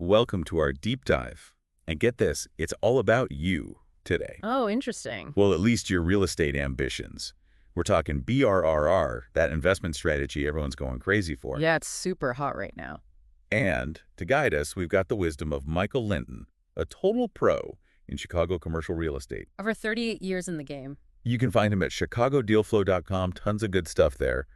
welcome to our deep dive. And get this, it's all about you today. Oh, interesting. Well, at least your real estate ambitions. We're talking BRRRR, that investment strategy everyone's going crazy for. Yeah, it's super hot right now. And to guide us, we've got the wisdom of Michael Linton, a total pro in Chicago commercial real estate. Over 38 years in the game. You can find him at chicagodealflow.com, tons of good stuff there.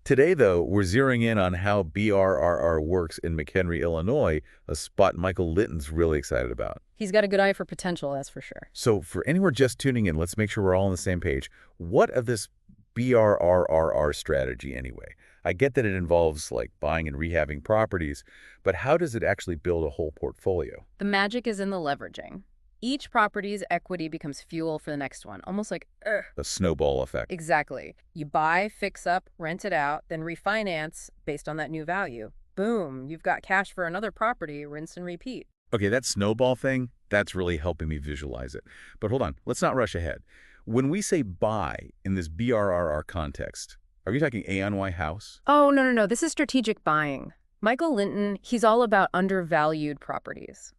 Today, though, we're zeroing in on how BRRRR works in McHenry, Illinois, a spot Michael Linton's really excited about. He's got a good eye for potential, that's for sure. So for anyone just tuning in, let's make sure we're all on the same page. What of this BRRRR strategy anyway? I get that it involves like buying and rehabbing properties, but how does it actually build a whole portfolio? The magic is in the leveraging. Each property's equity becomes fuel for the next one, almost like, The snowball effect. Exactly. You buy, fix up, rent it out, then refinance based on that new value. Boom, you've got cash for another property, rinse and repeat. Okay, that snowball thing, that's really helping me visualize it. But hold on, let's not rush ahead. When we say buy in this BRRR context, are you talking A-on-Y house? Oh, no. This is strategic buying. Michael Linton, he's all about undervalued properties.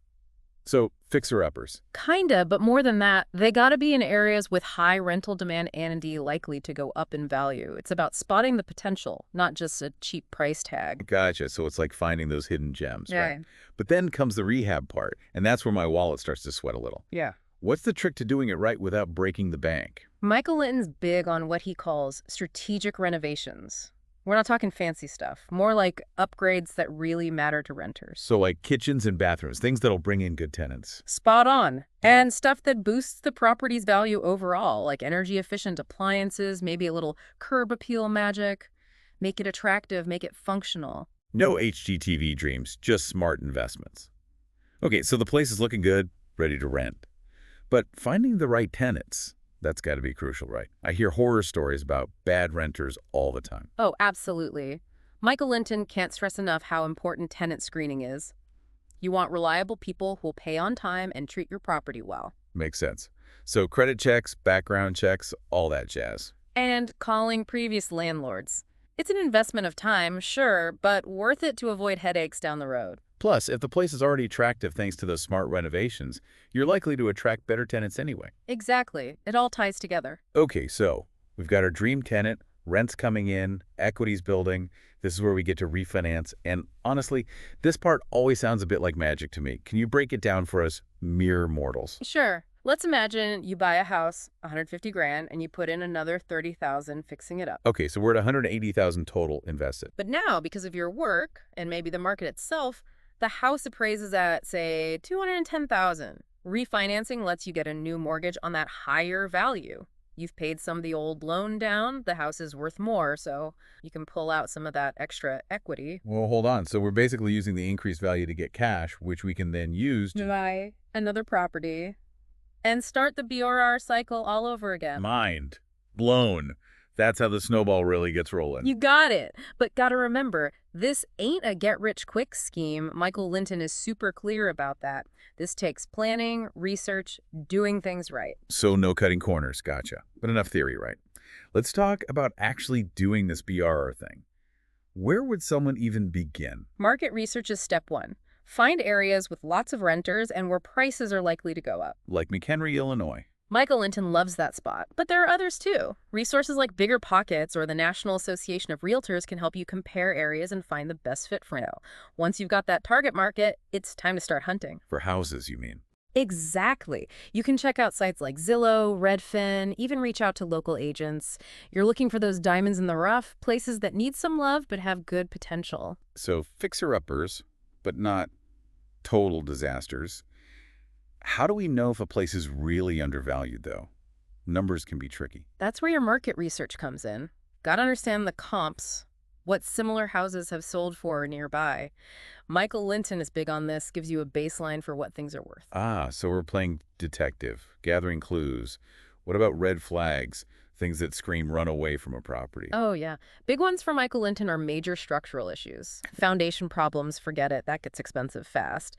So fixer-uppers. Kinda, but more than that, they gotta be in areas with high rental demand and indeed likely to go up in value. It's about spotting the potential, not just a cheap price tag. Gotcha. So it's like finding those hidden gems, Yeah. right? But then comes the rehab part, and that's where my wallet starts to sweat a little. Yeah. What's the trick to doing it right without breaking the bank? Michael Linton's big on what he calls strategic renovations. We're not talking fancy stuff, more like upgrades that really matter to renters. So like kitchens and bathrooms, things that'll bring in good tenants. Spot on. And stuff that boosts the property's value overall, like energy-efficient appliances, maybe a little curb appeal magic. Make it attractive, make it functional. No HGTV dreams, just smart investments. Okay, so the place is looking good, ready to rent. But finding the right tenants, that's got to be crucial, right? I hear horror stories about bad renters all the time. Oh, absolutely. Michael Linton can't stress enough how important tenant screening is. You want reliable people who will pay on time and treat your property well. Makes sense. So credit checks, background checks, all that jazz. And calling previous landlords. It's an investment of time, sure, but worth it to avoid headaches down the road. Plus, if the place is already attractive thanks to those smart renovations, you're likely to attract better tenants anyway. Exactly. It all ties together. Okay, so we've got our dream tenant, rents coming in, equities building. This is where we get to refinance. And honestly, this part always sounds a bit like magic to me. Can you break it down for us mere mortals? Sure. Let's imagine you buy a house, 150 grand, and you put in another 30,000 fixing it up. Okay, so we're at 180,000 total invested. But now, because of your work and maybe the market itself, the house appraises at, say, 210,000. Refinancing lets you get a new mortgage on that higher value. You've paid some of the old loan down, the house is worth more, so you can pull out some of that extra equity. Well, hold on. So we're basically using the increased value to get cash, which we can then use to Buy another property and start the BRRRR cycle all over again. mind blown. That's how the snowball really gets rolling. You got it. But gotta remember, this ain't a get-rich-quick scheme. Michael Linton is super clear about that. This takes planning, research, doing things right. So no cutting corners, gotcha. But enough theory, right? Let's talk about actually doing this BRRRR thing. Where would someone even begin? Market research is step one. Find areas with lots of renters and where prices are likely to go up. Like McHenry, Illinois. Michael Linton loves that spot, but there are others too. Resources like Bigger Pockets or the National Association of Realtors can help you compare areas and find the best fit for you. Once you've got that target market, it's time to start hunting. For houses, you mean? Exactly. You can check out sites like Zillow, Redfin, even reach out to local agents. You're looking for those diamonds in the rough, places that need some love but have good potential. So fixer-uppers, but not total disasters. How do we know if a place is really undervalued, though? Numbers can be tricky. That's where your market research comes in. Gotta understand the comps, what similar houses have sold for nearby. Michael Linton is big on this, gives you a baseline for what things are worth. Ah, so we're playing detective, gathering clues. What about red flags? things that scream run away from a property. Oh, yeah. Big ones for Michael Linton are major structural issues. Foundation problems, forget it. That gets expensive fast.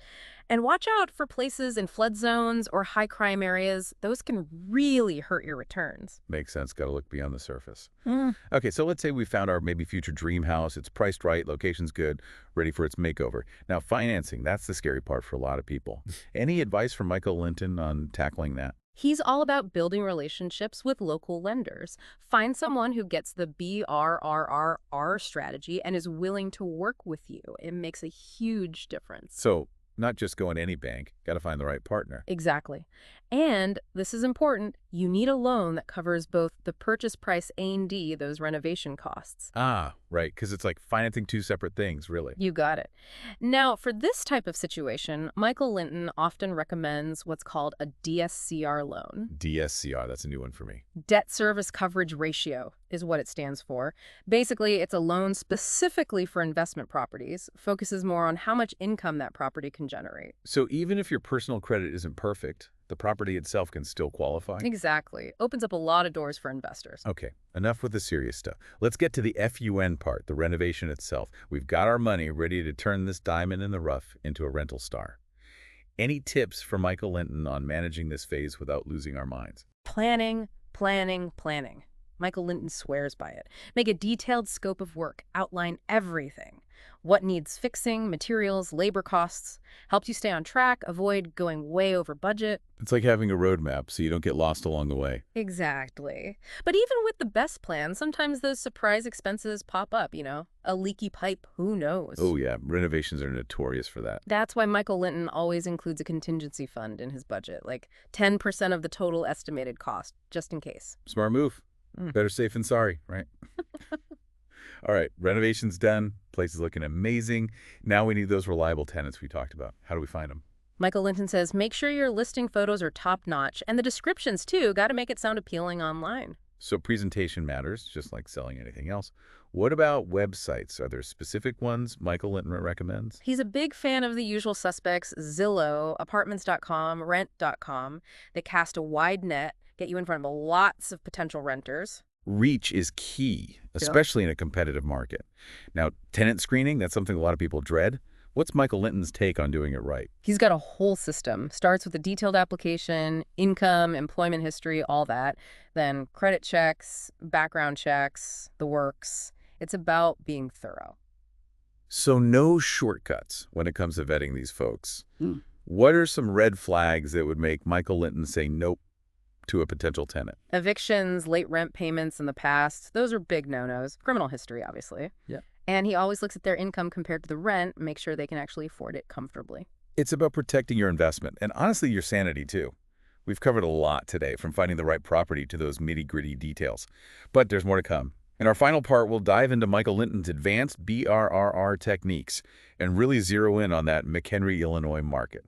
And watch out for places in flood zones or high crime areas. Those can really hurt your returns. Makes sense. Got to look beyond the surface. Mm. Okay, so let's say we found our maybe future dream house. It's priced right, location's good, ready for its makeover. Now, financing, that's the scary part for a lot of people. Any advice from Michael Linton on tackling that? He's all about building relationships with local lenders. Find someone who gets the BRRRR strategy and is willing to work with you. It makes a huge difference. So, not just go in any bank, got to find the right partner. Exactly. And this is important. You need a loan that covers both the purchase price and those renovation costs. Ah, right, because it's like financing two separate things, really. You got it. Now, for this type of situation, Michael Linton often recommends what's called a DSCR loan. DSCR, that's a new one for me. Debt service coverage ratio is what it stands for. Basically, it's a loan specifically for investment properties, focuses more on how much income that property can generate. So even if your personal credit isn't perfect, the property itself can still qualify? Exactly. Opens up a lot of doors for investors. Okay, enough with the serious stuff. Let's get to the FUN part, the renovation itself. We've got our money ready to turn this diamond in the rough into a rental star. Any tips for Michael Linton on managing this phase without losing our minds? Planning, planning, planning. Michael Linton swears by it. Make a detailed scope of work. Outline everything. What needs fixing, materials, labor costs. Helps you stay on track, avoid going way over budget. It's like having a roadmap so you don't get lost along the way. Exactly. But even with the best plan, sometimes those surprise expenses pop up, A leaky pipe, who knows? Oh yeah, renovations are notorious for that. That's why Michael Linton always includes a contingency fund in his budget, like 10% of the total estimated cost, just in case. Smart move. Better safe than sorry, right? All right, renovation's done. Place is looking amazing. Now we need those reliable tenants we talked about. How do we find them? Michael Linton says, make sure your listing photos are top-notch, and the descriptions, too. Got to make it sound appealing online. So presentation matters, just like selling anything else. What about websites? Are there specific ones Michael Linton recommends? He's a big fan of the usual suspects, Zillow, apartments.com, rent.com. They cast a wide net, get you in front of lots of potential renters. Reach is key, especially in a competitive market. Now, tenant screening, that's something a lot of people dread. What's Michael Linton's take on doing it right? He's got a whole system. Starts with a detailed application, income, employment history, all that. Then credit checks, background checks, the works. It's about being thorough. So no shortcuts when it comes to vetting these folks. What are some red flags that would make Michael Linton say nope to a potential tenant? Evictions, late rent payments in the past, those are big no-nos. Criminal history, obviously. Yeah. And he always looks at their income compared to the rent, make sure they can actually afford it comfortably. It's about protecting your investment and honestly your sanity too. We've covered a lot today, from finding the right property to those nitty-gritty details. But there's more to come. In our final part, we'll dive into Michael Linton's advanced BRRRR techniques and really zero in on that McHenry, Illinois market.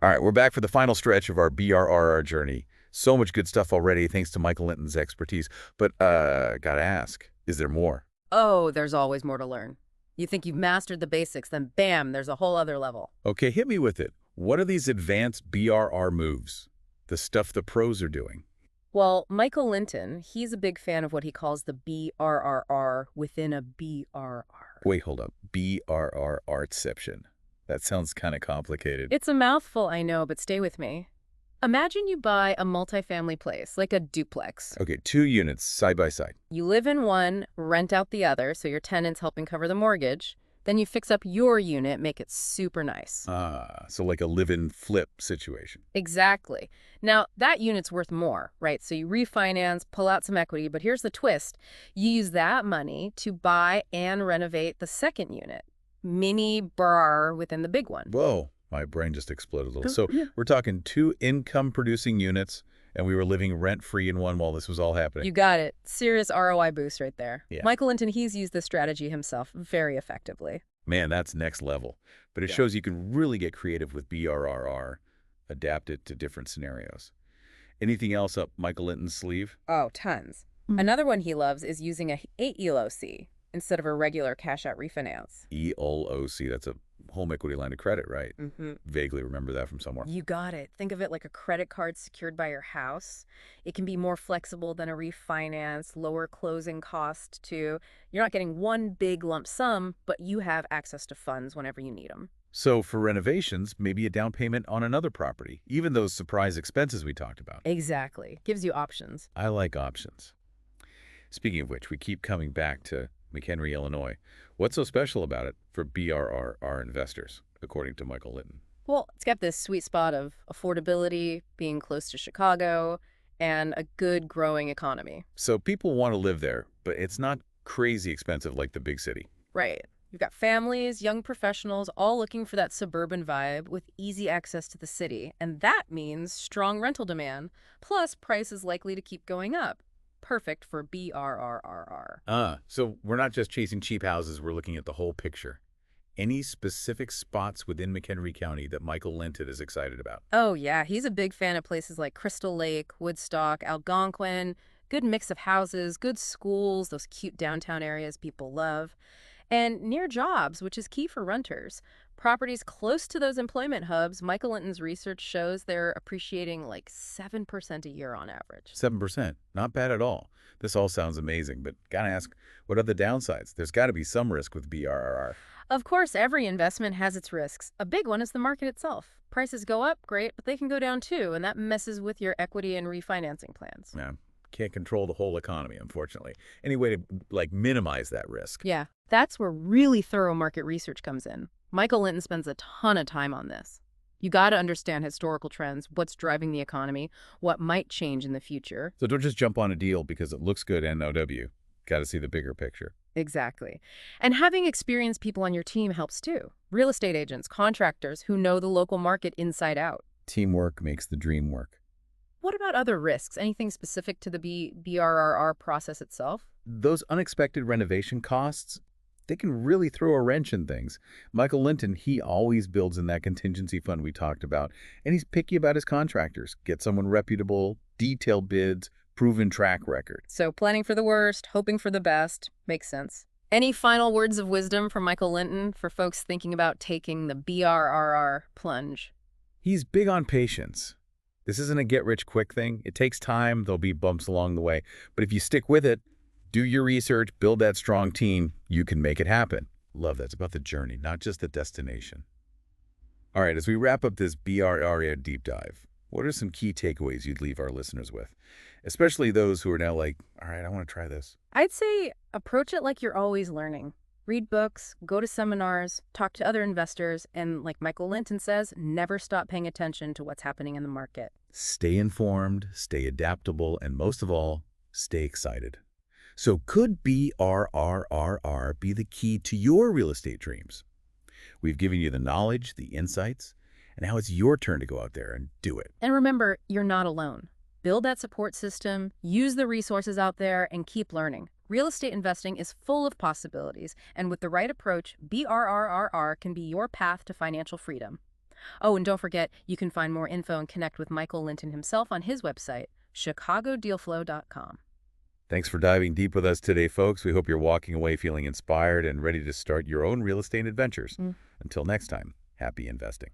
All right, we're back for the final stretch of our BRRRR journey. So much good stuff already thanks to Michael Linton's expertise. But gotta ask, is there more? Oh, there's always more to learn. You think you've mastered the basics, then bam, there's a whole other level. Okay, hit me with it. What are these advanced BRRRR moves? The stuff the pros are doing. Well, Michael Linton, he's a big fan of what he calls the BRRRR within a BRRR. Wait, hold up. BRRRRception. That sounds kind of complicated. It's a mouthful, I know, but stay with me. Imagine you buy a multifamily place, like a duplex. Okay, 2 units side by side. You live in one, rent out the other, so your tenant's helping cover the mortgage. Then you fix up your unit, make it super nice. So like a live-in flip situation. Exactly. Now, that unit's worth more, right? So you refinance, pull out some equity, but here's the twist. You use that money to buy and renovate the second unit. Mini BRRRR within the big one. Whoa, my brain just exploded a little. So we're talking 2 income-producing units, and we were living rent-free in one while this was all happening. You got it. Serious ROI boost right there. Yeah. Michael Linton, he's used this strategy himself very effectively. Man, that's next level. But it shows you can really get creative with BRRRR, adapt it to different scenarios. Anything else up Michael Linton's sleeve? Oh, tons. Another one he loves is using a 8 ELOC instead of a regular cash-out refinance. ELOC, that's a home equity line of credit, right? Mm-hmm. Vaguely remember that from somewhere. You got it. Think of it like a credit card secured by your house. It can be more flexible than a refinance, lower closing cost too. You're not getting one big lump sum, but you have access to funds whenever you need them. So for renovations, maybe a down payment on another property, even those surprise expenses we talked about. Exactly. Gives you options. I like options. Speaking of which, we keep coming back to McHenry, Illinois. What's so special about it for BRRRR investors, according to Michael Linton? Well, it's got this sweet spot of affordability, being close to Chicago, and a good growing economy. So people want to live there, but it's not crazy expensive like the big city. Right. You've got families, young professionals, all looking for that suburban vibe with easy access to the city. And that means strong rental demand, plus price is likely to keep going up. Perfect for BRRRR. So we're not just chasing cheap houses, we're looking at the whole picture. Any specific spots within McHenry County that Michael Linton is excited about? Oh, yeah, he's a big fan of places like Crystal Lake, Woodstock, Algonquin. Good mix of houses, good schools, those cute downtown areas people love. And near jobs, which is key for renters. Properties close to those employment hubs, Michael Linton's research shows they're appreciating like 7% a year on average. 7%. Not bad at all. This all sounds amazing, but gotta ask, what are the downsides? There's got to be some risk with BRRR. Of course, every investment has its risks. A big one is the market itself. Prices go up, great, but they can go down too, and that messes with your equity and refinancing plans. Yeah, can't control the whole economy, unfortunately. Any way to, minimize that risk? Yeah, that's where really thorough market research comes in. Michael Linton spends a ton of time on this. You got to understand historical trends, what's driving the economy, what might change in the future. So don't just jump on a deal because it looks good NOW. Got to see the bigger picture. Exactly. And having experienced people on your team helps too. Real estate agents, contractors who know the local market inside out. Teamwork makes the dream work. What about other risks? Anything specific to the BRRR process itself? Those unexpected renovation costs, they can really throw a wrench in things. Michael Linton, he always builds in that contingency fund we talked about, and he's picky about his contractors. Get someone reputable, detailed bids, proven track record. So planning for the worst, hoping for the best, makes sense. Any final words of wisdom from Michael Linton for folks thinking about taking the BRRR plunge? He's big on patience. This isn't a get-rich-quick thing. It takes time. There'll be bumps along the way. But if you stick with it, do your research, build that strong team, you can make it happen. Love that. It's about the journey, not just the destination. All right, as we wrap up this BRRRR deep dive, what are some key takeaways you'd leave our listeners with? Especially those who are now like, all right, I want to try this. I'd say approach it like you're always learning. Read books, go to seminars, talk to other investors, and like Michael Linton says, never stop paying attention to what's happening in the market. Stay informed, stay adaptable, and most of all, stay excited. So could BRRRR be the key to your real estate dreams? We've given you the knowledge, the insights, and now it's your turn to go out there and do it. And remember, you're not alone. Build that support system, use the resources out there, and keep learning. Real estate investing is full of possibilities, and with the right approach, BRRRR can be your path to financial freedom. Oh, and don't forget, you can find more info and connect with Michael Linton himself on his website, chicagodealflow.com. Thanks for diving deep with us today, folks. We hope you're walking away feeling inspired and ready to start your own real estate adventures. Until next time, happy investing.